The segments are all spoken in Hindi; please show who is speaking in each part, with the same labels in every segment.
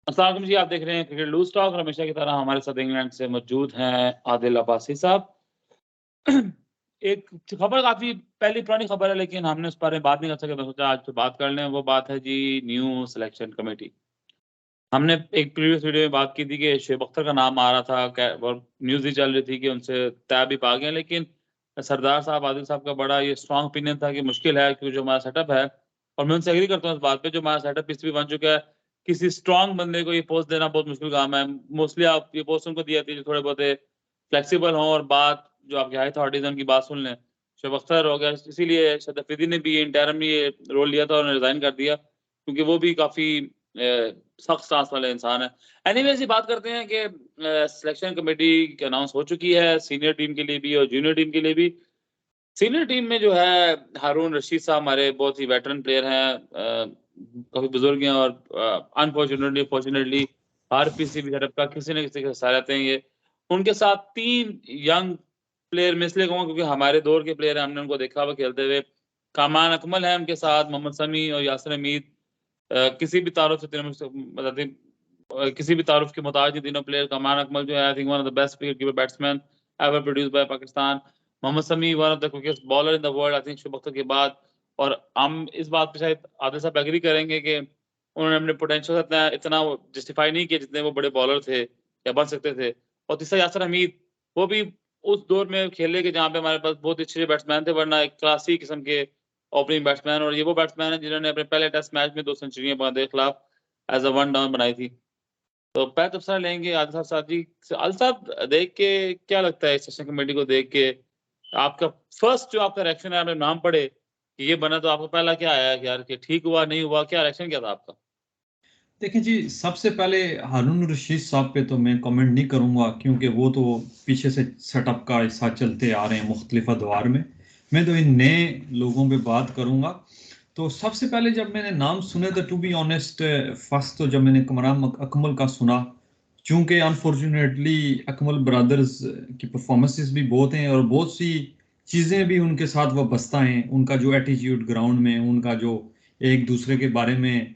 Speaker 1: अस्सलाम वालेकुम जी, आप देख रहे हैं क्रिकेट लूज़ टॉक और हमेशा की तरह हमारे साथ इंग्लैंड से मौजूद हैं आदिल अब्बासी साहब। एक खबर काफ़ी पहली पुरानी खबर है लेकिन हमने उस बारे में बात नहीं कर सके, मैं सोचा आज तो बात कर लें। वो बात है जी न्यू सिलेक्शन कमेटी। हमने एक प्रीवियस वीडियो में बात की थी कि शोएब अख्तर का नाम आ रहा था, और न्यूज़ भी चल रही थी कि उनसे तय भी पा गए, लेकिन सरदार साहब आदिल साहब का बड़ा ये स्ट्रॉन्ग ओपिनियन था कि मुश्किल है, क्योंकि जो हमारा सेटअप है, और मैं उनसे एग्री करता हूँ इस बात पे, जो हमारा सेटअप इस भी बन चुका है, किसी स्ट्रॉन्ग बंदे को ये पोस्ट देना बहुत मुश्किल काम है। मोस्टली आप ये पोस्ट उनको दी जाती है जो थोड़े बहुत फ्लेक्सिबल हों और बात जो आपकी हाई अथॉरिटीज़ उनकी बात सुन लें। शोएब अख्तर हो गया, इसीलिए शायद अफरीदी ने भी इंटरिम ये रोल लिया था और रिज़ाइन कर दिया, क्योंकि वो भी काफ़ी सख्त सांस वाले इंसान हैं। एनीवेज़ ये बात करते हैं कि सिलेक्शन कमेटी की अनाउंस हो चुकी है, सीनियर टीम के लिए भी और जूनियर टीम के लिए भी। सीनियर टीम में जो है हारून रशीद साहब हमारे बहुत ही वेटरन प्लेयर हैं, काफ़ी बुज़ुर्ग हैं और अनफॉर्चुनेटली फॉर्चुनेटली हर किसी भी सेटअप का किसी न किसी का हिस्सा रहते हैं ये। उनके साथ 3 यंग प्लेयर मैं इसलिए कहूँगा क्योंकि हमारे दौर के प्लेयर हैं, हमने उनको देखा हुआ खेलते हुए। कामान अकमल है उनके साथ, मोहम्मद समी और यासिर हमीद। किसी भी तारुफ से तीनों में से मतलब किसी भी तारुफ के मोहताज नहीं तीनों प्लेयर। कमान अकमल जो है I think one of the best wicket keeper batsman ever produced by Pakistan. Mohammad Sami one of the quickest bowler in the world I think Shoaib Akhtar के बाद। और हम इस बात पे शायद आदिल साहब एग्री करेंगे कि उन्होंने अपने पोटेंशियल इतना इतना वो जस्टिफाई नहीं किया जितने वो बड़े बॉलर थे या बन सकते थे। और तीसरा यासिर हमीद, वो भी उस दौर में खेले कि जहाँ पे हमारे पास बहुत अच्छे बैट्समैन थे, वरना एक क्लासी किस्म के ओपनिंग बैट्समैन। और ये वो बैट्समैन है जिन्होंने अपने पहले टेस्ट मैच में 2 सेंचुरियाँ बांग्लादेश के खिलाफ एज़ अ वन डाउन बनाई थी। तो पहले तबसरा लेंगे आदिल साहब साहब जी से। आदिल साहब देख के क्या लगता है, इस सेशन कमेटी को देख के आपका फर्स्ट जो आपका रिएक्शन है, आपने नाम पढ़े कि ये बना, तो आपको पहला क्या आया कि यार कि ठीक हुआ, नहीं हुआ, क्या रिएक्शन क्या था आपका?
Speaker 2: देखिए जी, सबसे पहले हारून रशीद साहब पे तो मैं कमेंट नहीं करूँगा क्योंकि वो तो पीछे से सेटअप का हिस्सा चलते आ रहे हैं मुख्तलिफ अदवार में। मैं तो इन नए लोगों पे बात करूँगा। तो सबसे पहले जब मैंने नाम सुने तो टू बी ऑनेस्ट, फर्स्ट तो जब मैंने कमरान अकमल का सुना, चूँकि अनफॉर्चुनेटली अकमल ब्रदर्स की परफॉर्मेंसेस भी बहुत हैं और बहुत सी चीज़ें भी उनके साथ वाबस्ता हैं। उनका जो एटीट्यूड ग्राउंड में, उनका जो एक दूसरे के बारे में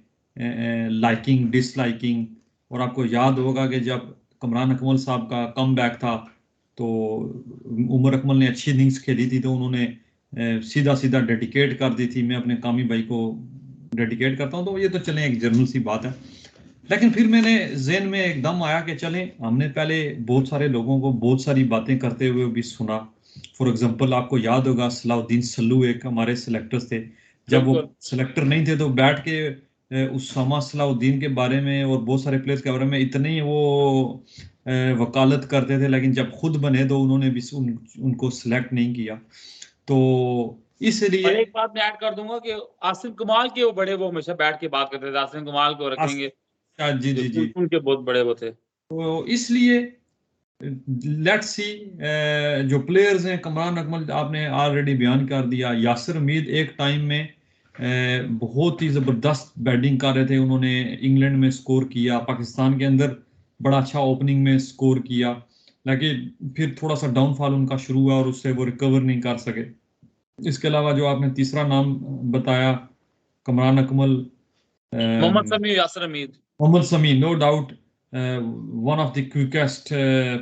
Speaker 2: लाइकिंग डिसलाइकिंग। और आपको याद होगा कि जब कमरान अकमल साहब का कमबैक था तो उमर अकमल ने अच्छी इनिंग्स खेली थी तो उन्होंने सीधा सीधा डेडिकेट कर दी थी, मैं अपने कामी भाई को डेडिकेट करता हूँ। तो ये तो चलें एक जर्नल सी बात है। लेकिन फिर मैंने ज़हन में एकदम आया कि चलें, हमने पहले बहुत सारे लोगों को बहुत सारी बातें करते हुए भी सुना। फॉर एग्जांपल आपको याद होगा सलाउद्दीन सल्लू एक हमारे सिलेक्टर्स थे। जब वो
Speaker 1: बिल्कुल।
Speaker 2: सिलेक्टर नहीं थे तो बैठ के उसामा सलाउद्दीन के बारे में और बहुत सारे प्लेयर्स के बारे में इतनी वो वकालत करते थे, लेकिन जब खुद बने तो उन्होंने भी उनको सिलेक्ट नहीं किया। तो
Speaker 1: और
Speaker 2: इसलिए
Speaker 1: एक बात मैं ऐड कर दूँगा कि आसिम कमाल के वो हमेशा बैठ के बात करते थे, आसिम कमाल को रखेंगे,
Speaker 2: जी
Speaker 1: जो
Speaker 2: जी जी।
Speaker 1: उनके बहुत बड़े वो थे।
Speaker 2: तो इसलिए लेट्स सी, जो प्लेयर्स हैं, कमरान अकमल आपने ऑलरेडी बयान कर दिया। यासिर हमीद एक टाइम में बहुत ही ज़बरदस्त बैटिंग कर रहे थे, उन्होंने इंग्लैंड में स्कोर किया, पाकिस्तान के अंदर बड़ा अच्छा ओपनिंग में स्कोर किया, लेकिन फिर थोड़ा सा डाउनफॉल उनका शुरू हुआ और उससे वो रिकवर नहीं कर सके। इसके अलावा जो आपने तीसरा नाम बताया, Kamran Akmal,
Speaker 1: Mohammed Shami, Yasir Hameed.
Speaker 2: Mohammad Sami, no doubt one of the quickest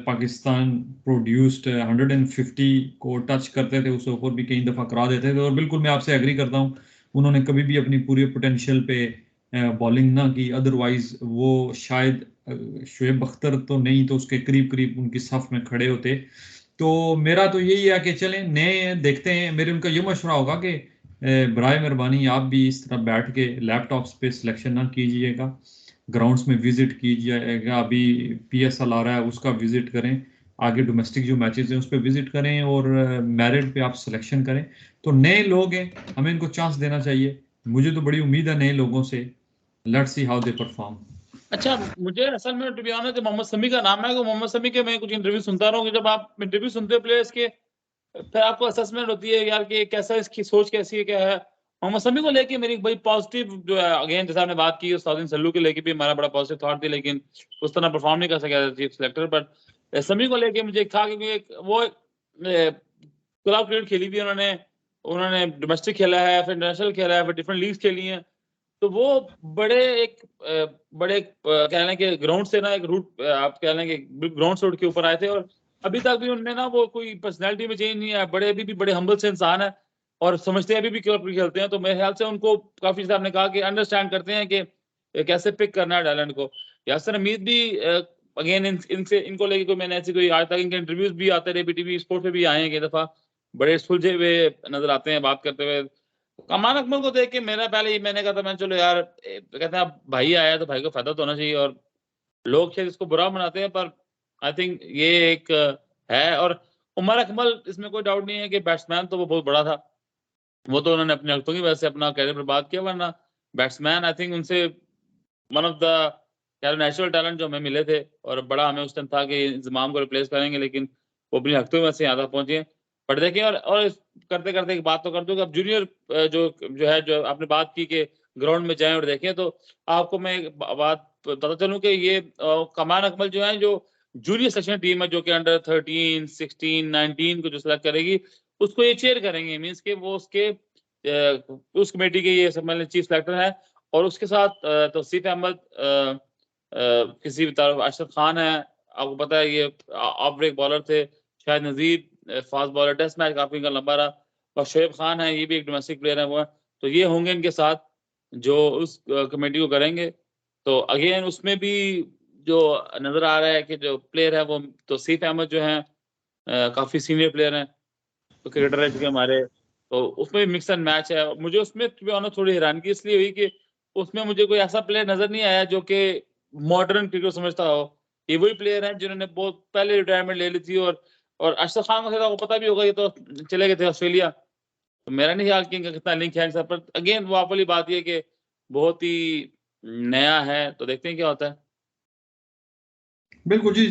Speaker 2: Pakistan produced, 150 को टच करते थे, उससे ऊपर भी कई दफ़ा करा देते थे। और बिल्कुल मैं आपसे एग्री करता हूँ, उन्होंने कभी भी अपनी पूरी पोटेंशियल पे बॉलिंग ना की, अदरवाइज वो शायद शोएब अख्तर तो नहीं तो उसके करीब करीब उनकी सफ में खड़े होते। तो मेरा तो यही है कि चलें नए देखते हैं। मेरे उनका ये मशवरा होगा कि बराए मेहरबानी आप भी इस तरह बैठ के लैपटॉप्स पे सिलेक्शन ना कीजिएगा, ग्राउंड्स में विजिट कीजिएगा। अभी पीएसएल आ रहा है, उसका विजिट करें, आगे डोमेस्टिक जो मैचेस हैं उस पर विजिट करें और मेरिट पे आप सिलेक्शन करें। तो नए लोग हैं, हमें इनको चांस देना चाहिए। मुझे तो बड़ी उम्मीद है नए लोगों से। Let's see how they perform.
Speaker 1: अच्छा, मुझे असल में to be honest Mohammed Shami का नाम है, तो मोहम्मद शमी के मैं कुछ इंटरव्यू सुनता रहा हूँ कि जब आप इंटरव्यू सुनते हो प्लेयर्स के, फिर आपको असेसमेंट होती है यार कि कैसा इसकी सोच कैसी है, क्या है। मोहम्मद शमी को लेके मेरी बड़ी पॉजिटिव जो है, अगेन जैसे आपने बात की उस्ताद सल्लू के लेके भी हमारा बड़ा पॉजिटिव थॉट थी, लेकिन उस तरह परफॉर्म नहीं कर सका as chief selector. But Shami को लेके मुझे एक था क्योंकि एक वो क्लब क्रिकेट खेली भी है उन्होंने, उन्होंने डोमेस्टिक खेला है, फिर इंटरनेशनल खेला है, फिर डिफरेंट लीग्स खेली हैं। तो वो बड़े कह लें कि ग्राउंड से ना एक रूट आप कह लें कि ग्राउंड से उठ के ऊपर आए थे, और अभी तक भी उनमें ना वो कोई पर्सनैलिटी में चेंज नहीं है, अभी भी बड़े हम्बल से इंसान है और समझते हैं अभी भी क्लब खेलते हैं। तो मेरे ख्याल से उनको काफी साहब ने कहा कि अंडरस्टैंड करते हैं कि कैसे पिक करना है टैलेंट को। यासर हमीद भी अगेन इनसे इनको लेके कोई मैंने ऐसी कोई आज तक इनके इंटरव्यूज भी आते रहे, बीटीवी स्पोर्ट पे भी आए हैं कई दफा, बड़े सुलझे हुए नजर आते हैं बात करते हुए। कमान अकमल को देख के मेरा पहले ही मैंने कहा था, मैं चलो यार कहते हैं भाई आया तो भाई को फायदा तो होना चाहिए, और लोग शायद इसको बुरा मनाते हैं पर आई थिंक ये एक है। और उमर अकमल इसमें कोई डाउट नहीं है कि बैट्समैन तो वो बहुत बड़ा था, वो तो उन्होंने अपने हरकतों की वजह से अपना कैरियर बर्बाद किया, वरना बैट्समैन आई थिंक उनसे one of the natural talent जो हमें मिले थे, और बड़ा हमें उस टाइम था कि इंजमाम को रिप्लेस करेंगे, लेकिन वो अपनी हरकतों में से यहाँ तक पहुंचे। पर देखिए और करते करते एक बात तो कर दूं कि अब जूनियर जो आपने बात की कि ग्राउंड में जाएं और देखें, तो आपको मैं एक बात पता चलूं कि ये कमान अकमल जो है, जो जूनियर सेक्शन टीम है जो कि अंडर 13, 16, 19 को जो सिलेक्ट करेगी, उसको ये चेयर करेंगे, मीन्स के वो उसके उस कमेटी के ये समझ चीफ सेलेक्टर है। और उसके साथ तौसीफ अहमद किसी भी तरफ, अशरफ खान है, आपको पता है ये ऑफ ब्रेक बॉलर थे, शायद नजीर फास्ट बॉलर, टेस्ट मैच काफी इनका लंबा रहा, और शोएब खान है, ये भी एक डोमेस्टिक प्लेयर है वो है। तो ये होंगे इनके साथ जो उस कमेटी को करेंगे। तो अगेन उसमें भी जो नजर आ रहा है कि जो प्लेयर है वो तौसीफ अहमद जो है काफी सीनियर प्लेयर हैं, तो क्रिकेटर रह चुके हमारे, तो उसमें मिक्स एंड मैच है। मुझे उसमें थोड़ी हैरानगी इसलिए हुई कि उसमें मुझे कोई ऐसा प्लेयर नजर नहीं आया जो कि मॉडर्न क्रिकेट समझता हो। ये वही प्लेयर हैं जिन्होंने बहुत पहले रिटायरमेंट ले ली थी, और अशरफ खान को आपको पता भी होगा, ये तो चले गए थे ऑस्ट्रेलिया, तो मेरा नहीं ख्याल कि इनका कितना लिंक है इनसे। पर अगेन वो आप वाली बात ये कि बहुत ही नया है, तो देखते हैं क्या होता है।
Speaker 2: बिल्कुल जी,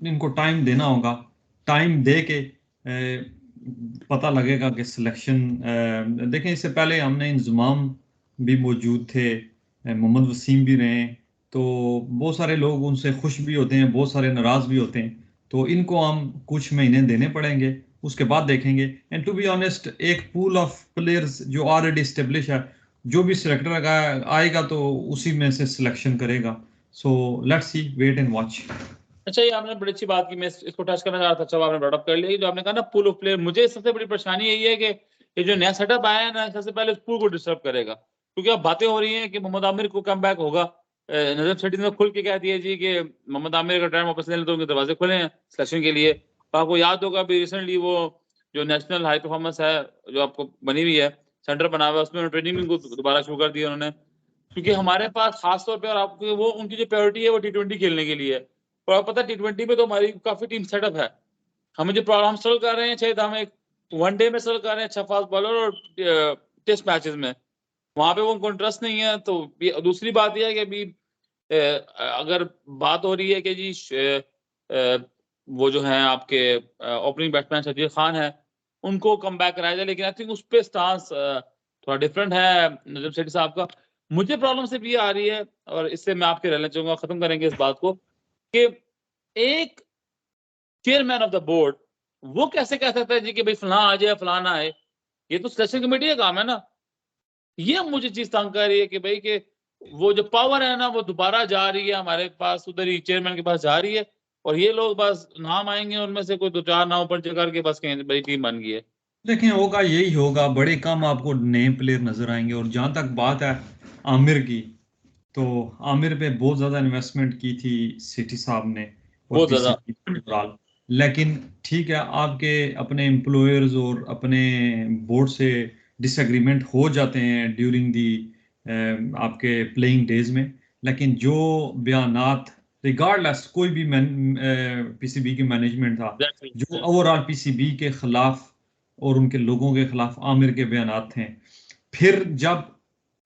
Speaker 2: इनको टाइम देना होगा, टाइम दे के पता लगेगा कि सिलेक्शन। देखें, इससे पहले हमने इंजमाम भी मौजूद थे, मोहम्मद वसीम भी रहे, तो बहुत सारे लोग उनसे खुश भी होते हैं, बहुत सारे नाराज़ भी होते हैं। तो इनको हम कुछ महीने देने पड़ेंगे, उसके बाद देखेंगे। एंड टू बी ऑनेस्ट, एक पूल ऑफ प्लेयर्स जो ऑलरेडी स्टेब्लिश है, जो भी सिलेक्टर आएगा तो उसी में से सिलेक्शन करेगा। So let's see, wait and watch.
Speaker 1: अच्छा, ये आपने बड़ी अच्छी बात की, मैं इसको टच करना चाह रहा था, अच्छा आपने ब्रॉटअप कर लिया। जो आपने कहा ना पूल ऑफ प्लेयर, मुझे सबसे बड़ी परेशानी यही है कि ये जो नया सेटअप आया है ना, सबसे पहले उस पूल को डिस्टर्ब करेगा, क्योंकि अब बातें हो रही हैं कि मोहम्मद आमिर को कम बैक होगा। नजम सेठी ने खुल के कह दिया जी कि मोहम्मद आमिर का टाइम वापस ले लें तो उनके दरवाजे खुले हैं सिलेक्शन के लिए। तो आपको याद होगा अभी रिसेंटली वो जो नेशनल हाई परफॉर्मेंस है जो आपको बनी हुई है, सेंटर बना हुआ है, उसमें ट्रेनिंग को दोबारा शुरू कर दिया उन्होंने, क्योंकि हमारे पास खासतौर पर, और आपको वो उनकी जो प्रायोरिटी है वो T20 खेलने के लिए है। और आपको पता है T20 में तो हमारी काफी टीम सेटअप है, हमें जो प्रॉब्लम हम स्ट्रगल कर रहे हैं, चाहे हम एक वनडे में स्ट्रगल कर रहे हैं, अच्छा फास्ट बॉलर, और टेस्ट मैचेस में वहां पे वो उनको इंटरेस्ट नहीं है। तो दूसरी बात यह है कि अभी अगर बात हो रही है कि जी वो जो है आपके ओपनिंग बैट्समैन शजीर खान है, उनको कम बैक कराया जाए, लेकिन आई थिंक उस पे स्टांस थोड़ा डिफरेंट है नजम सेठी साहब का। मुझे प्रॉब्लम सिर्फ ये आ रही है, और इससे मैं आपके रहना चाहूंगा, खत्म करेंगे इस बात को, कि एक चेयरमैन ऑफ द बोर्ड वो कैसे कह सकता है जी कि भाई फलां आ जाए फलाना आए, ये तो सिलेक्शन कमेटी का काम है ना। ये मुझे चीज तंग कर रही है कि भाई कि वो जो पावर है ना वो दोबारा जा रही है हमारे पास, उधर ही चेयरमैन के पास जा रही है, और ये लोग बस नाम आएंगे उनमें से कोई 2-4 नाम ऊपर चढ़ करके बस कहें बड़ी टीम बन गई है।
Speaker 2: देखें, होगा यही होगा, बड़े कम आपको नए प्लेयर नजर आएंगे। और जहां तक बात है आमिर की, तो आमिर पे बहुत ज़्यादा इन्वेस्टमेंट की थी सिटी साहब ने और
Speaker 1: बहुत ज्यादा।
Speaker 2: PCB overall. लेकिन ठीक है, आपके अपने एम्प्लॉयर्स और अपने बोर्ड से डिसएग्रीमेंट हो जाते हैं ड्यूरिंग दी आपके प्लेइंग डेज में। लेकिन जो बयानात, रिगार्डलेस कोई भी पीसीबी की मैनेजमेंट था, जो ओवरऑल पीसीबी के खिलाफ और उनके लोगों के खिलाफ आमिर के बयानात थे, फिर जब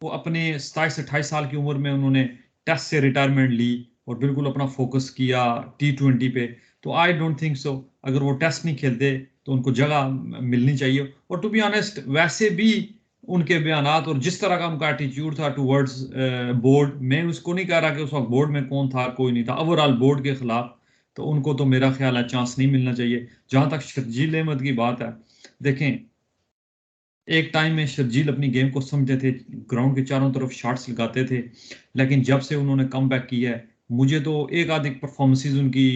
Speaker 2: वो अपने 27-28 साल की उम्र में उन्होंने टेस्ट से रिटायरमेंट ली और बिल्कुल अपना फोकस किया T20 पे, तो आई डोंट थिंक सो अगर वो टेस्ट नहीं खेलते तो उनको जगह मिलनी चाहिए। और टू बी ऑनेस्ट, वैसे भी उनके बयानात और जिस तरह का उनका एटीट्यूड था टूवर्ड्स बोर्ड, मैं उसको नहीं कह रहा कि उस वक्त बोर्ड में कौन था, कोई नहीं था, ओवरऑल बोर्ड के खिलाफ, तो उनको तो मेरा ख्याल है चांस नहीं मिलना चाहिए। जहां तक शर्जील अहमद की बात है, देखें, एक टाइम में शर्जील अपनी गेम को समझते थे, ग्राउंड के चारों तरफ शॉट्स लगाते थे, लेकिन जब से उन्होंने कम बैक किया है, मुझे तो एक आध एक परफॉर्मेंसेज उनकी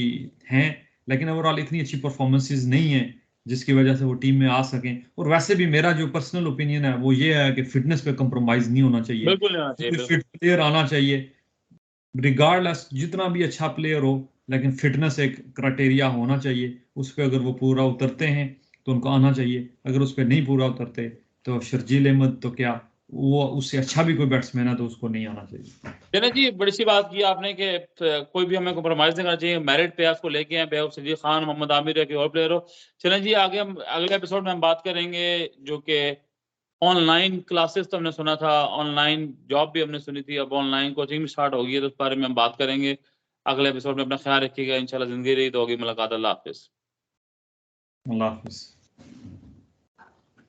Speaker 2: हैं, लेकिन ओवरऑल इतनी अच्छी परफॉर्मेंसेज नहीं है जिसकी वजह से वो टीम में आ सकें। और वैसे भी मेरा जो पर्सनल ओपिनियन है वो ये है कि फिटनेस पे कंप्रोमाइज नहीं होना चाहिए,
Speaker 1: बिल्कुल नहीं होना चाहिए,
Speaker 2: कोई
Speaker 1: बिल्कुल।
Speaker 2: फिट प्लेयर आना चाहिए, रिगार्डलेस जितना भी अच्छा प्लेयर हो, लेकिन फिटनेस एक क्राइटेरिया होना चाहिए। उस पे अगर वो पूरा उतरते हैं तो उनको आना चाहिए, अगर उस पे नहीं पूरा उतरते तो शर्जील अहमद तो क्या, वो उससे अच्छा भी कोई बैट्समैन है तो उसको नहीं आना चाहिए।
Speaker 1: चले जी, बड़ी सी बात की आपने कि कोई भी हमें कॉम्प्रोमाइज नहीं करना चाहिए, मेरिट पे उसको लेके आए, बेहूब सजीद खान, मोहम्मद आमिर या कोई और प्लेयर हो। चलें जी, आगे हम अगले एपिसोड में हम बात करेंगे जो कि ऑनलाइन क्लासेस तो हमने सुना था, ऑनलाइन जॉब भी हमने सुनी थी, अब ऑनलाइन कोचिंग भी स्टार्ट हो गई है, तो उस बारे में हम बात करेंगे अगले एपिसोड में। अपना ख्याल रखिएगा, इंशाल्लाह ज़िंदगी रही तो होगी मुलाकात। अल्लाह हाफ़िज़।
Speaker 2: अल्लाह हाफिज।